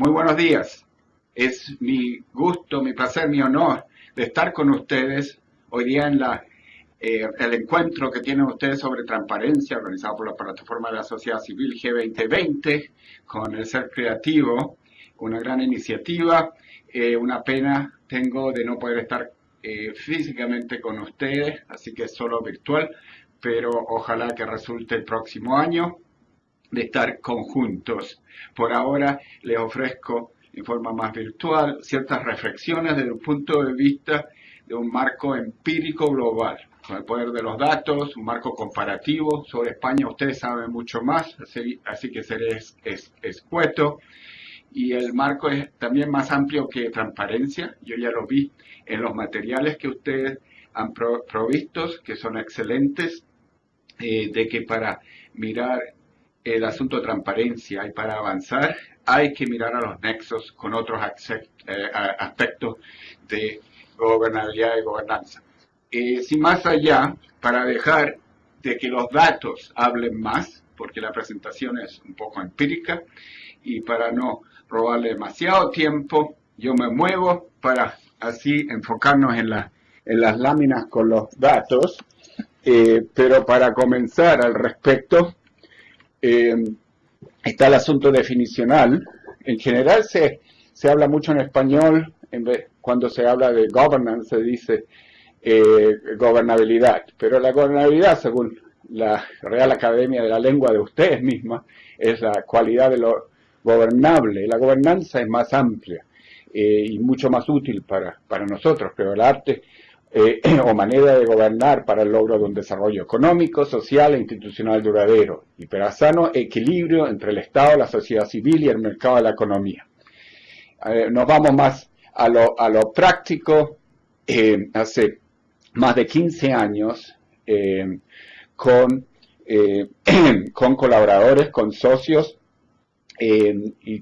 Muy buenos días. Es mi gusto, mi placer, mi honor de estar con ustedes hoy día en el encuentro que tienen ustedes sobre transparencia organizado por la plataforma de la sociedad civil G2020 con el Ser Creativo, una gran iniciativa. Una pena tengo de no poder estar físicamente con ustedes, así que es solo virtual, pero ojalá que resulte el próximo año de estar conjuntos. Por ahora les ofrezco en forma más virtual ciertas reflexiones desde un punto de vista de un marco empírico global, con el poder de los datos, un marco comparativo. Sobre España ustedes saben mucho más, así que seré escueto. Y el marco es también más amplio que transparencia. Yo ya lo vi en los materiales que ustedes han provistos, que son excelentes, de que para mirar el asunto de transparencia y para avanzar hay que mirar a los nexos con otros aspectos de gobernabilidad y gobernanza. Sin más allá, para dejar de que los datos hablen más, porque la presentación es un poco empírica, y para no robarle demasiado tiempo, yo me muevo para así enfocarnos en las láminas con los datos, pero para comenzar al respecto, está el asunto definicional. En general se habla mucho en español, cuando se habla de governance se dice gobernabilidad, pero la gobernabilidad, según la Real Academia de la Lengua de ustedes mismas, es la cualidad de lo gobernable. La gobernanza es más amplia y mucho más útil para nosotros, pero el arte o manera de gobernar para el logro de un desarrollo económico, social e institucional duradero y para sano equilibrio entre el Estado, la sociedad civil y el mercado de la economía. Nos vamos más a lo práctico. Hace más de 15 años con colaboradores, con socios, y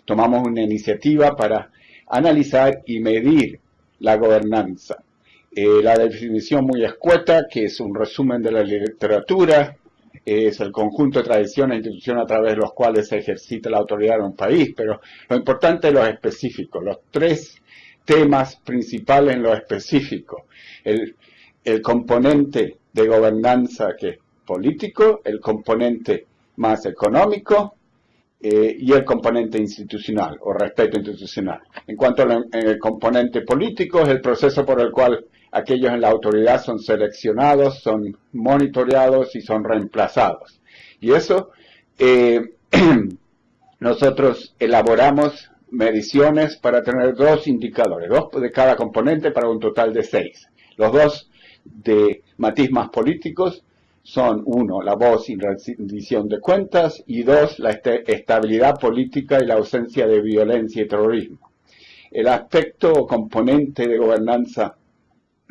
tomamos una iniciativa para analizar y medir la gobernanza. La definición muy escueta, que es un resumen de la literatura, es el conjunto de tradiciones e instituciones a través de los cuales se ejercita la autoridad en un país, pero lo importante es lo específico, los tres temas principales en lo específico. El componente de gobernanza que es político, el componente más económico y el componente institucional o respeto institucional. En cuanto al componente político, es el proceso por el cual aquellos en la autoridad son seleccionados, son monitoreados y son reemplazados. Y eso, nosotros elaboramos mediciones para tener dos indicadores, dos de cada componente para un total de 6. Los dos de matiz más políticos son, uno, la voz y rendición de cuentas, y dos, la estabilidad política y la ausencia de violencia y terrorismo. El aspecto o componente de gobernanza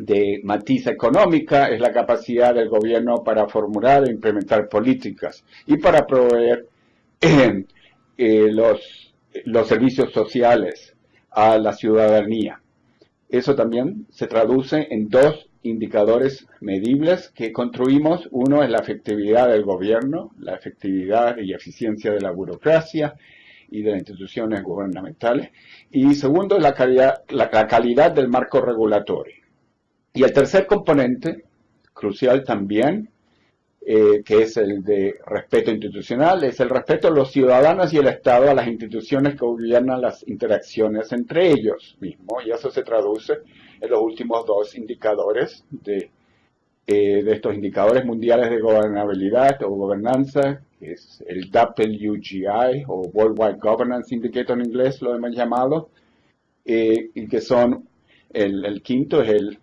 de matiz económica es la capacidad del gobierno para formular e implementar políticas y para proveer los servicios sociales a la ciudadanía. Eso también se traduce en dos indicadores medibles que construimos. Uno es la efectividad del gobierno, la efectividad y eficiencia de la burocracia y de las instituciones gubernamentales. Y segundo es la calidad del marco regulatorio. Y el tercer componente, crucial también, que es el de respeto institucional, es el respeto de los ciudadanos y el Estado a las instituciones que gobiernan las interacciones entre ellos mismos, y eso se traduce en los últimos dos indicadores de estos indicadores mundiales de gobernabilidad o gobernanza, que es el WGI o Worldwide Governance Indicator en inglés, lo hemos llamado, y que son, el quinto es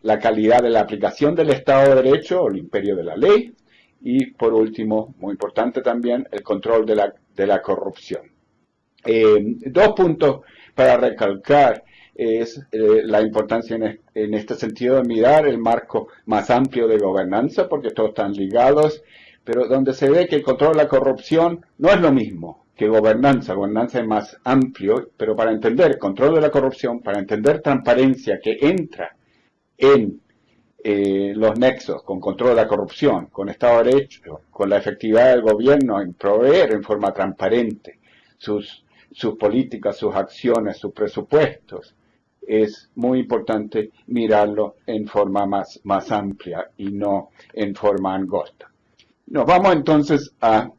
la calidad de la aplicación del Estado de Derecho o el imperio de la ley, y por último, muy importante también, el control de la corrupción. Dos puntos para recalcar es la importancia en este sentido de mirar el marco más amplio de gobernanza, porque todos están ligados, pero donde se ve que el control de la corrupción no es lo mismo que gobernanza. Gobernanza es más amplio, pero para entender el control de la corrupción, para entender transparencia que entra en los nexos con control de la corrupción, con Estado de Derecho, con la efectividad del gobierno en proveer en forma transparente sus sus políticas, sus acciones, sus presupuestos, es muy importante mirarlo en forma más amplia y no en forma angosta. Nos vamos entonces a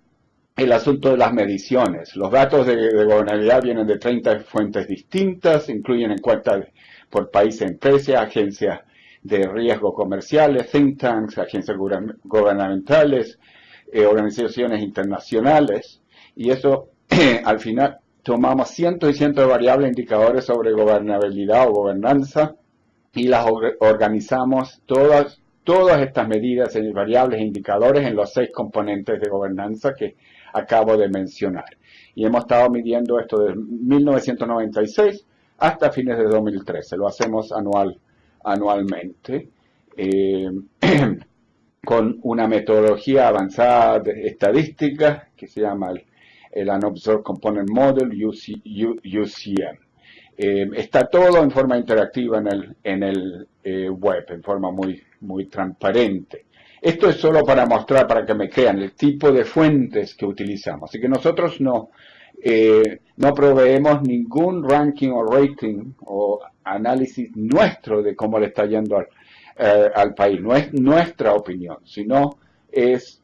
el asunto de las mediciones. Los datos de gobernabilidad vienen de 30 fuentes distintas, incluyen encuestas por país, empresa, agencias de riesgo comerciales, think tanks, agencias gubernamentales, organizaciones internacionales, y eso al final tomamos cientos y cientos de variables indicadores sobre gobernabilidad o gobernanza y las organizamos todas estas medidas en variables e indicadores en los 6 componentes de gobernanza que acabo de mencionar. Y hemos estado midiendo esto desde 1996 hasta fines de 2013. Lo hacemos anualmente con una metodología avanzada de estadística que se llama el Unobserved Component Model, UCM. Está todo en forma interactiva en el web, en forma muy transparente. Esto es solo para mostrar, para que me crean, el tipo de fuentes que utilizamos. Así que nosotros no proveemos ningún ranking o rating o análisis nuestro de cómo le está yendo al país. No es nuestra opinión, sino es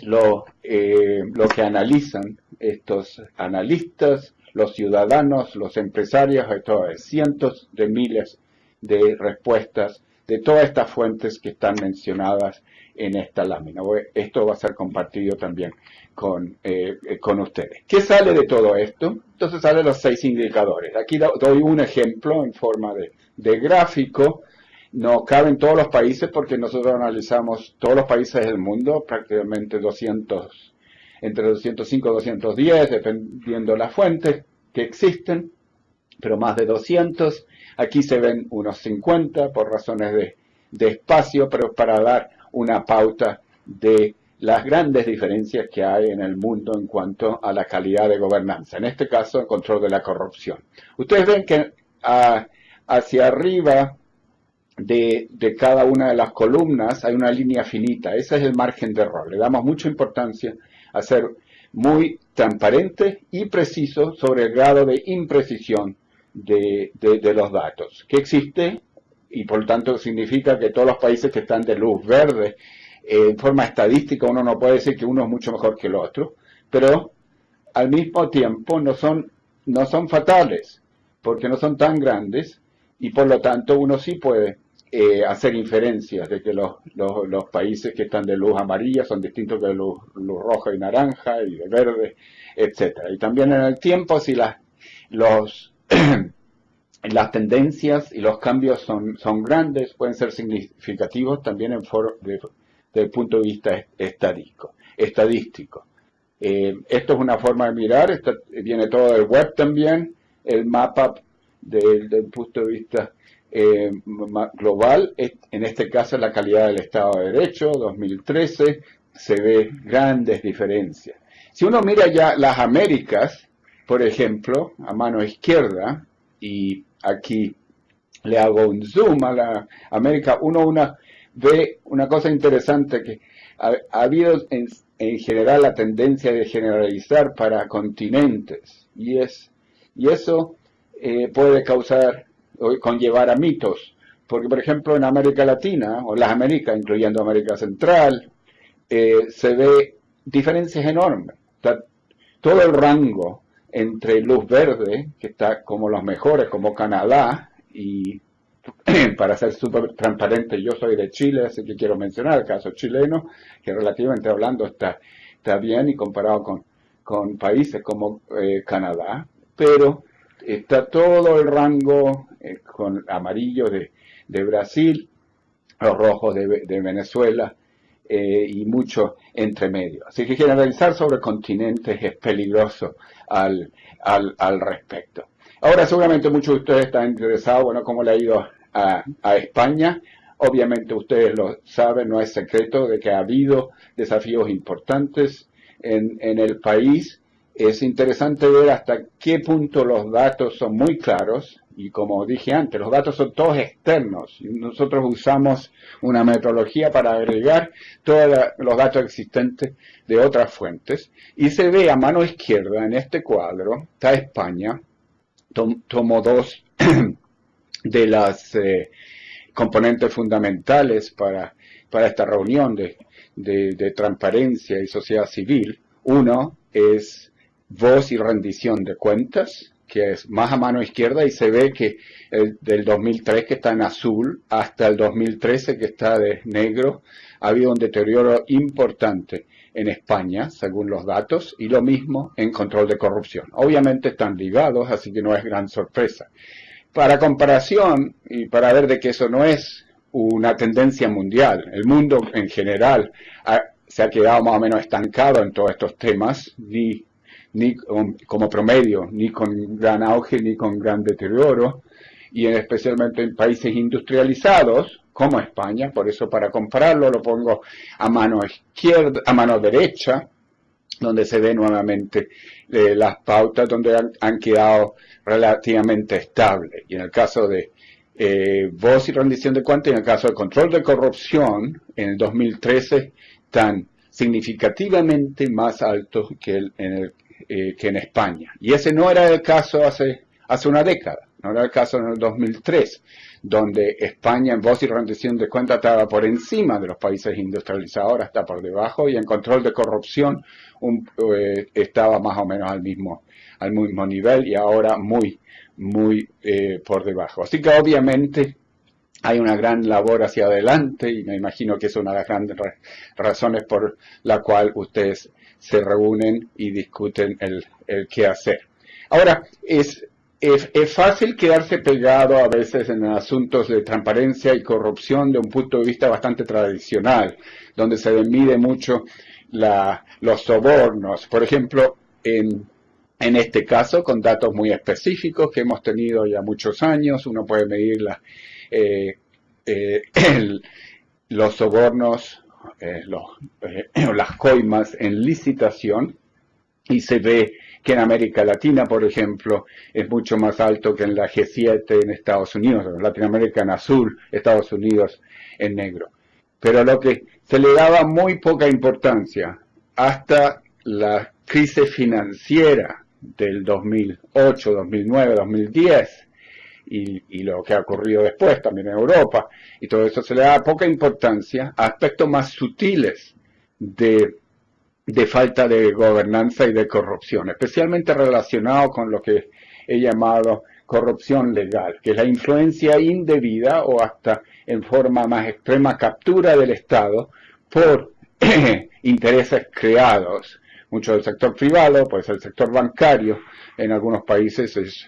lo que analizan estos analistas, los ciudadanos, los empresarios, cientos de miles de respuestas de todas estas fuentes que están mencionadas en esta lámina. Esto va a ser compartido también con ustedes. ¿Qué sale de todo esto? Entonces salen los 6 indicadores. Aquí doy un ejemplo en forma de gráfico. No caben todos los países porque nosotros analizamos todos los países del mundo, prácticamente entre 205 y 210, dependiendo de las fuentes que existen, pero más de 200. Aquí se ven unos 50 por razones de espacio, pero para dar una pauta de las grandes diferencias que hay en el mundo en cuanto a la calidad de gobernanza. En este caso, el control de la corrupción. Ustedes ven que hacia arriba de cada una de las columnas hay una línea finita. Ese es el margen de error. Le damos mucha importancia a ser muy transparente y preciso sobre el grado de imprecisión de los datos que existe, y por lo tanto significa que todos los países que están de luz verde, en forma estadística uno no puede decir que uno es mucho mejor que el otro, pero al mismo tiempo no son fatales, porque no son tan grandes, y por lo tanto uno sí puede hacer inferencias de que los países que están de luz amarilla son distintos que de luz roja y naranja y de verde, etcétera. Y también en el tiempo, si las tendencias y los cambios son grandes, pueden ser significativos también desde el punto de vista estadístico. Esto es una forma de mirar, viene todo del web también, el mapa del punto de vista global, en este caso la calidad del Estado de Derecho, 2013, se ve grandes diferencias. Si uno mira ya las Américas, por ejemplo, a mano izquierda, y aquí le hago un zoom a la América, uno ve una cosa interesante, que ha habido en general la tendencia de generalizar para continentes, y eso puede conllevar a mitos, porque por ejemplo en América Latina, o las Américas, incluyendo América Central, se ve diferencias enormes. Está todo el rango entre luz verde, que está como los mejores, como Canadá, y para ser súper transparente, yo soy de Chile, así que quiero mencionar el caso chileno, que relativamente hablando está bien y comparado con países como Canadá, pero está todo el rango con amarillo de Brasil, los rojos de Venezuela, y mucho entre medio. Así que generalizar sobre continentes es peligroso al respecto. Ahora seguramente muchos de ustedes están interesados, bueno, cómo le ha ido a España. Obviamente ustedes lo saben, no es secreto de que ha habido desafíos importantes en el país. Es interesante ver hasta qué punto los datos son muy claros y como dije antes, los datos son todos externos. Nosotros usamos una metodología para agregar todos los datos existentes de otras fuentes. Y se ve a mano izquierda en este cuadro, está España, tomo dos de las componentes fundamentales para esta reunión de transparencia y sociedad civil. Uno es voz y rendición de cuentas, que es más a mano izquierda, y se ve que del 2003, que está en azul, hasta el 2013, que está de negro, ha habido un deterioro importante en España, según los datos, y lo mismo en control de corrupción. Obviamente están ligados, así que no es gran sorpresa. Para comparación, y para ver de que eso no es una tendencia mundial, el mundo en general se ha quedado más o menos estancado en todos estos temas, ni como promedio, ni con gran auge, ni con gran deterioro, y especialmente en países industrializados, como España. Por eso, para compararlo, lo pongo a mano izquierda, a mano derecha, donde se ve nuevamente las pautas donde han quedado relativamente estables. Y en el caso de voz y rendición de cuentas, y en el caso de control de corrupción, en el 2013, tan significativamente más altos que en España. Y ese no era el caso hace una década, no era el caso en el 2003, donde España en voz y rendición de cuentas estaba por encima de los países industrializados, ahora está por debajo, y en control de corrupción estaba más o menos al mismo nivel, y ahora muy por debajo. Así que obviamente hay una gran labor hacia adelante, y me imagino que es una de las grandes razones por la cual ustedes se reúnen y discuten el qué hacer. Ahora, es fácil quedarse pegado a veces en asuntos de transparencia y corrupción de un punto de vista bastante tradicional, donde se mide mucho los sobornos. Por ejemplo, en este caso, con datos muy específicos que hemos tenido ya muchos años, uno puede medir los sobornos, las coimas en licitación, y se ve que en América Latina, por ejemplo, es mucho más alto que en la G7 en Estados Unidos, Latinoamérica en azul, Estados Unidos en negro. Pero lo que se le daba muy poca importancia hasta la crisis financiera del 2008, 2009, 2010, y lo que ha ocurrido después también en Europa, y todo eso se le da poca importancia a aspectos más sutiles de falta de gobernanza y de corrupción, especialmente relacionado con lo que he llamado corrupción legal, que es la influencia indebida o hasta en forma más extrema captura del Estado por intereses creados, mucho del sector privado, pues el sector bancario, en algunos países es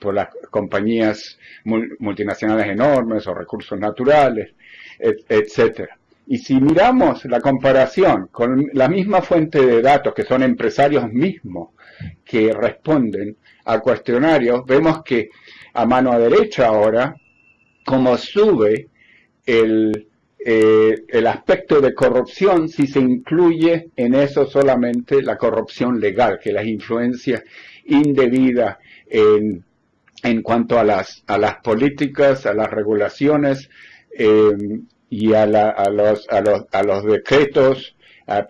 por las compañías multinacionales enormes o recursos naturales, etcétera. Y si miramos la comparación con la misma fuente de datos, que son empresarios mismos que responden a cuestionarios, vemos que a mano derecha ahora, como sube el aspecto de corrupción, si se incluye en eso solamente la corrupción legal, que las influencias indebidas en cuanto a las políticas, a las regulaciones, y a los decretos,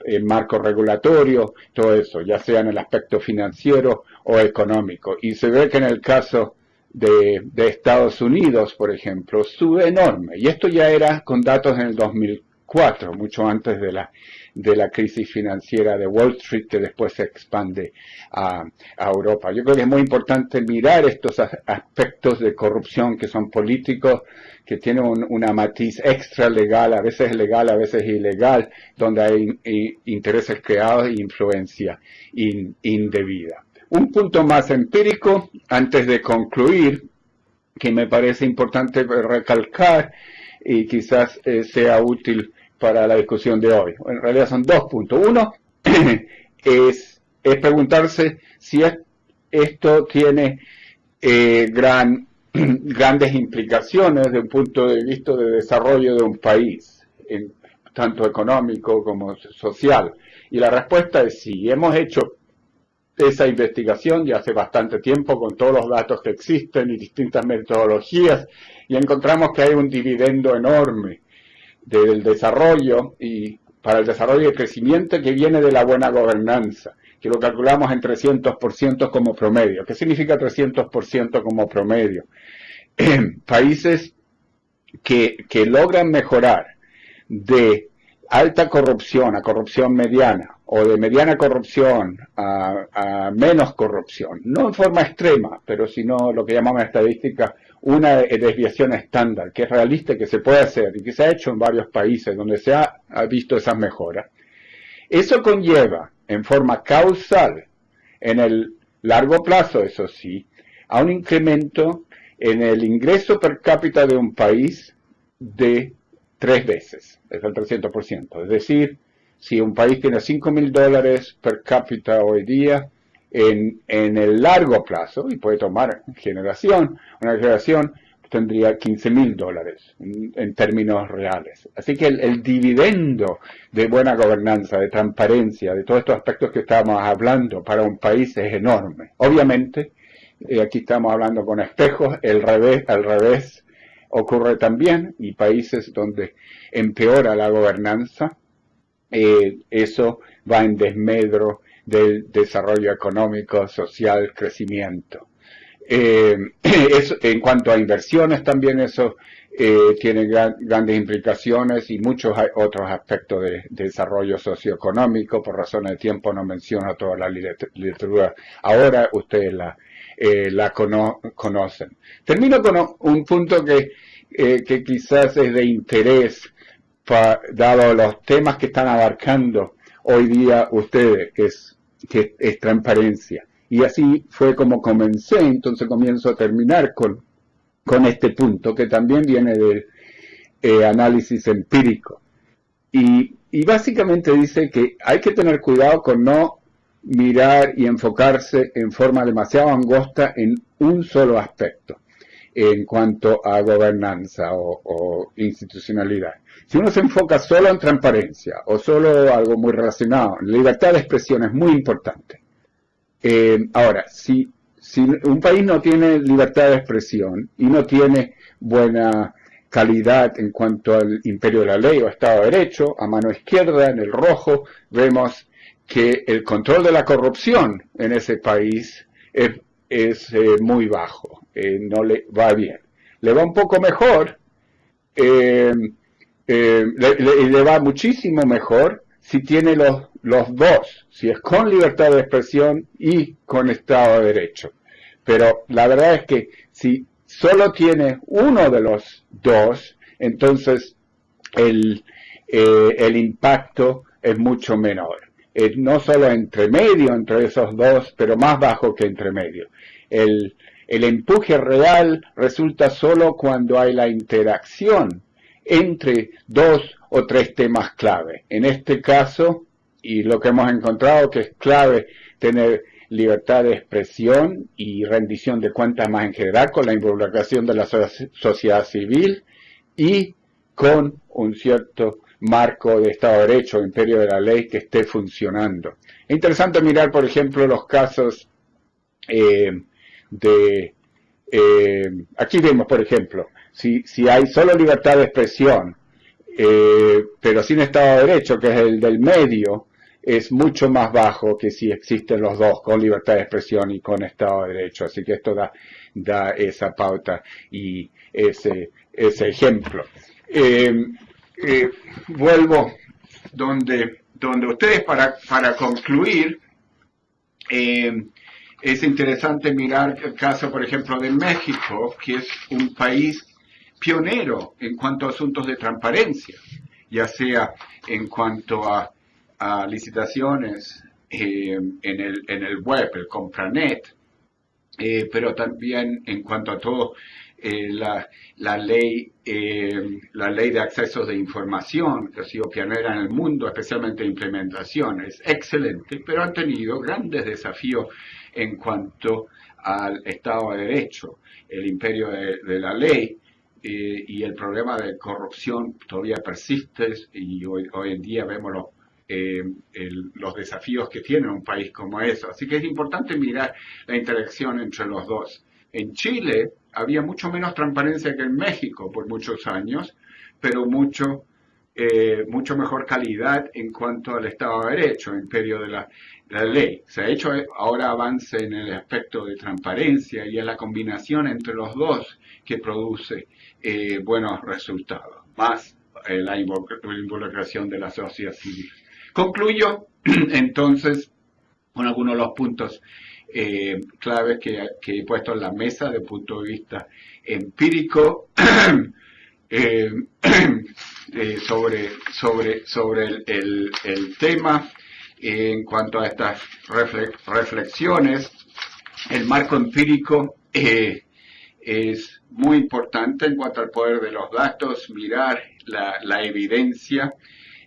el marco regulatorio, todo eso, ya sea en el aspecto financiero o económico. Y se ve que en el caso de Estados Unidos, por ejemplo, sube enorme. Y esto ya era con datos en el 2004, mucho antes de la crisis financiera de Wall Street, que después se expande a Europa. Yo creo que es muy importante mirar estos aspectos de corrupción que son políticos, que tienen una matiz extra legal, a veces legal, a veces ilegal, donde hay intereses creados e influencia indebida. Un punto más empírico, antes de concluir, que me parece importante recalcar y quizás sea útil para la discusión de hoy. En realidad son dos puntos. Uno es preguntarse si esto tiene grandes implicaciones desde un punto de vista de desarrollo de un país, tanto económico como social. Y la respuesta es sí. Hemos hecho esa investigación ya hace bastante tiempo con todos los datos que existen y distintas metodologías y encontramos que hay un dividendo enorme del desarrollo y para el desarrollo y el crecimiento que viene de la buena gobernanza, que lo calculamos en 300% como promedio. ¿Qué significa 300% como promedio? Países que logran mejorar de alta corrupción a corrupción mediana o de mediana corrupción a menos corrupción, no en forma extrema, pero sino lo que llamamos en estadística una desviación estándar, que es realista, que se puede hacer y que se ha hecho en varios países donde se ha visto esas mejoras. Eso conlleva en forma causal, en el largo plazo, eso sí, a un incremento en el ingreso per cápita de un país de 3 veces, es el 300%. Es decir, si un país tiene $5.000 per cápita hoy día, en el largo plazo, y puede tomar una generación tendría $15.000 en términos reales. Así que el dividendo de buena gobernanza, de transparencia, de todos estos aspectos que estábamos hablando para un país es enorme. Obviamente, aquí estamos hablando con espejos, al revés ocurre también, y países donde empeora la gobernanza, eso va en desmedro del desarrollo económico, social, crecimiento. Eso, en cuanto a inversiones también eso tiene grandes implicaciones y muchos otros aspectos de desarrollo socioeconómico. Por razones de tiempo no menciono toda la literatura. Ahora ustedes la conocen. Termino con un punto que quizás es de interés dado los temas que están abarcando hoy día ustedes, que es transparencia. Y así fue como comencé, entonces comienzo a terminar con este punto, que también viene del análisis empírico. Y básicamente dice que hay que tener cuidado con no mirar y enfocarse en forma demasiado angosta en un solo aspecto, en cuanto a gobernanza o institucionalidad. Si uno se enfoca solo en transparencia o solo algo muy relacionado, libertad de expresión es muy importante. Ahora, si un país no tiene libertad de expresión y no tiene buena calidad en cuanto al imperio de la ley o Estado de Derecho, a mano izquierda, en el rojo, vemos que el control de la corrupción en ese país es muy bajo, no le va bien. Le va un poco mejor, le va muchísimo mejor si tiene los dos, si es con libertad de expresión y con Estado de Derecho. Pero la verdad es que si solo tiene uno de los dos, entonces el impacto es mucho menor. No solo entre medio, entre esos dos, pero más bajo que entre medio. El empuje real resulta solo cuando hay la interacción entre 2 o 3 temas clave. En este caso, y lo que hemos encontrado que es clave tener libertad de expresión y rendición de cuentas más en general con la involucración de la sociedad civil y con un cierto marco de Estado de Derecho, imperio de la ley que esté funcionando. Es interesante mirar, por ejemplo, los casos aquí vemos, por ejemplo, si hay solo libertad de expresión, pero sin Estado de Derecho, que es el del medio, es mucho más bajo que si existen los dos, con libertad de expresión y con Estado de Derecho. Así que esto da esa pauta y ese ejemplo. Vuelvo donde ustedes, para concluir, es interesante mirar el caso, por ejemplo, de México, que es un país pionero en cuanto a asuntos de transparencia, ya sea en cuanto a licitaciones en el web, el Compranet, pero también en cuanto a todo la ley de accesos de información, que ha sido pionera en el mundo, especialmente en implementación, es excelente, pero han tenido grandes desafíos en cuanto al Estado de Derecho, el imperio de la ley, y el problema de corrupción todavía persiste, y hoy en día vemos los desafíos que tiene un país como eso. Así que es importante mirar la interacción entre los dos. En Chile había mucho menos transparencia que en México por muchos años, pero mucho mejor calidad en cuanto al Estado de Derecho, imperio de la ley. Se ha hecho ahora avance en el aspecto de transparencia y es la combinación entre los dos que produce buenos resultados, más la involucración de la sociedad civil. Concluyo entonces con algunos de los puntos claves que he puesto en la mesa desde el punto de vista empírico sobre el tema. En cuanto a estas reflexiones, el marco empírico es muy importante en cuanto al poder de los datos, mirar la evidencia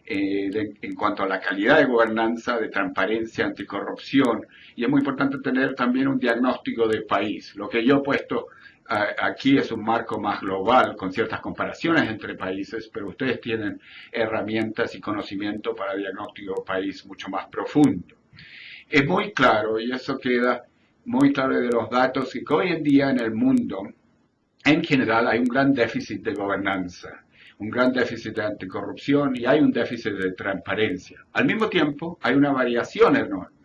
en cuanto a la calidad de gobernanza, de transparencia, anticorrupción, y es muy importante tener también un diagnóstico de país. Lo que yo he puesto aquí es un marco más global, con ciertas comparaciones entre países, pero ustedes tienen herramientas y conocimiento para diagnóstico de país mucho más profundo. Es muy claro, y eso queda muy claro de los datos, que hoy en día en el mundo, en general, hay un gran déficit de gobernanza, un gran déficit de anticorrupción y hay un déficit de transparencia. Al mismo tiempo, hay una variación enorme.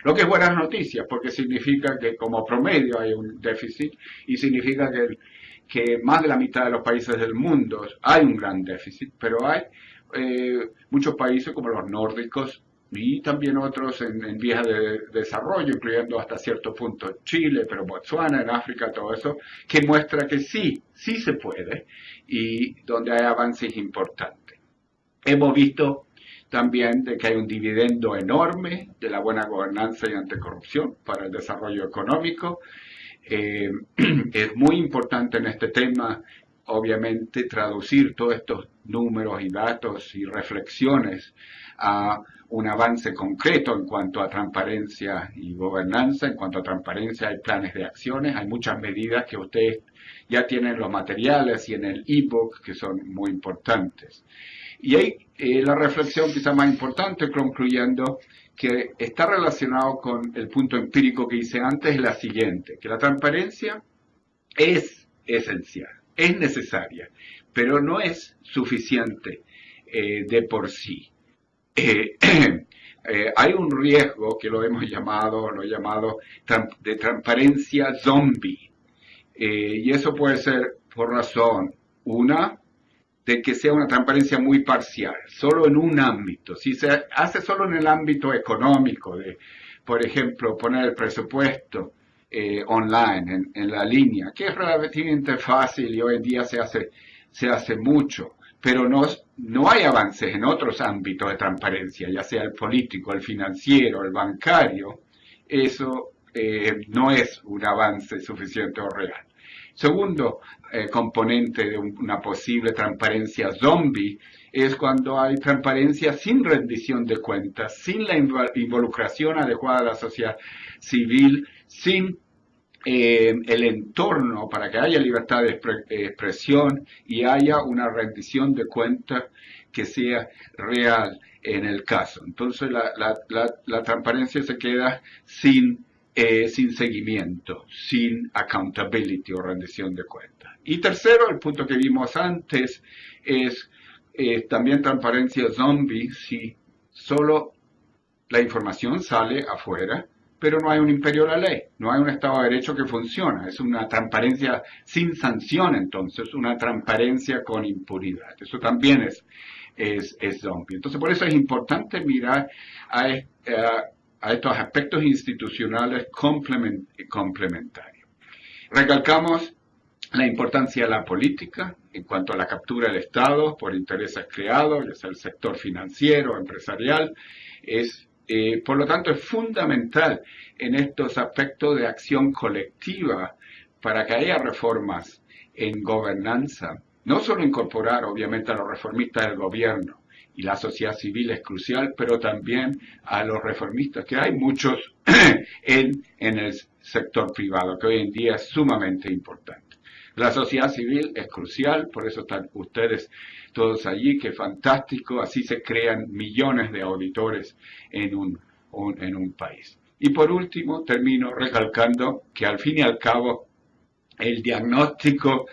Lo que es buenas noticias, porque significa que como promedio hay un déficit y significa que más de la mitad de los países del mundo hay un gran déficit, pero hay muchos países como los nórdicos y también otros en vías de desarrollo, incluyendo hasta cierto punto Chile, pero Botsuana, en África, todo eso, que muestra que sí se puede y donde hay avances importantes. Hemos visto también de que hay un dividendo enorme de la buena gobernanza y anticorrupción para el desarrollo económico. Es muy importante en este tema, obviamente, traducir todos estos números y datos y reflexiones a un avance concreto en cuanto a transparencia y gobernanza. En cuanto a transparencia hay planes de acciones, hay muchas medidas que ustedes ya tienen los materiales y en el ebook que son muy importantes. Y ahí la reflexión quizá más importante, concluyendo, que está relacionado con el punto empírico que hice antes, es la siguiente, que la transparencia es esencial, es necesaria, pero no es suficiente de por sí. Hay un riesgo que lo he llamado de transparencia zombie, y eso puede ser por razón, una, de que sea una transparencia muy parcial, solo en un ámbito. Si se hace solo en el ámbito económico, de, por ejemplo, poner el presupuesto online, en la línea, que es relativamente fácil y hoy en día se hace mucho, pero no hay avances en otros ámbitos de transparencia, ya sea el político, el financiero, el bancario, eso no es un avance suficiente o real. Segundo componente de una posible transparencia zombie es cuando hay transparencia sin rendición de cuentas, sin la involucración adecuada de la sociedad civil, sin el entorno para que haya libertad de expresión y haya una rendición de cuentas que sea real en el caso. Entonces la transparencia se queda sin seguimiento, sin accountability o rendición de cuentas. Y tercero, el punto que vimos antes es también transparencia zombie, si solo la información sale afuera, pero no hay un imperio de la ley, no hay un Estado de Derecho que funciona, es una transparencia sin sanción entonces, una transparencia con impunidad. Eso también es zombie. Entonces por eso es importante mirar a estos aspectos institucionales complementarios. Recalcamos la importancia de la política en cuanto a la captura del Estado por intereses creados, ya sea el sector financiero, empresarial. Por lo tanto, es fundamental en estos aspectos de acción colectiva para que haya reformas en gobernanza, no solo incorporar obviamente a los reformistas del gobierno, y la sociedad civil es crucial, pero también a los reformistas, que hay muchos en el sector privado, que hoy en día es sumamente importante. La sociedad civil es crucial, por eso están ustedes todos allí, que fantástico, así se crean millones de auditores en un país. Y por último, termino recalcando que al fin y al cabo el diagnóstico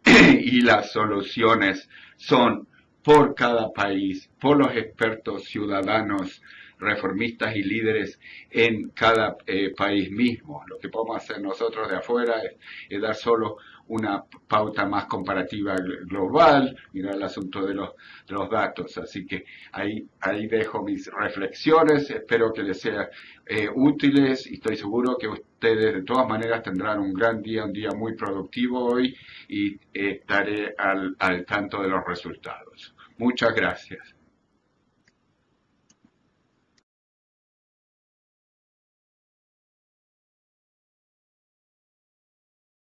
y las soluciones son por cada país, por los expertos ciudadanos, reformistas y líderes en cada país mismo. Lo que podemos hacer nosotros de afuera es dar solo una pauta más comparativa global, mirar el asunto de los datos. Así que ahí dejo mis reflexiones, espero que les sean útiles y estoy seguro que ustedes de todas maneras tendrán un gran día, un día muy productivo hoy y estaré al tanto de los resultados. Muchas gracias.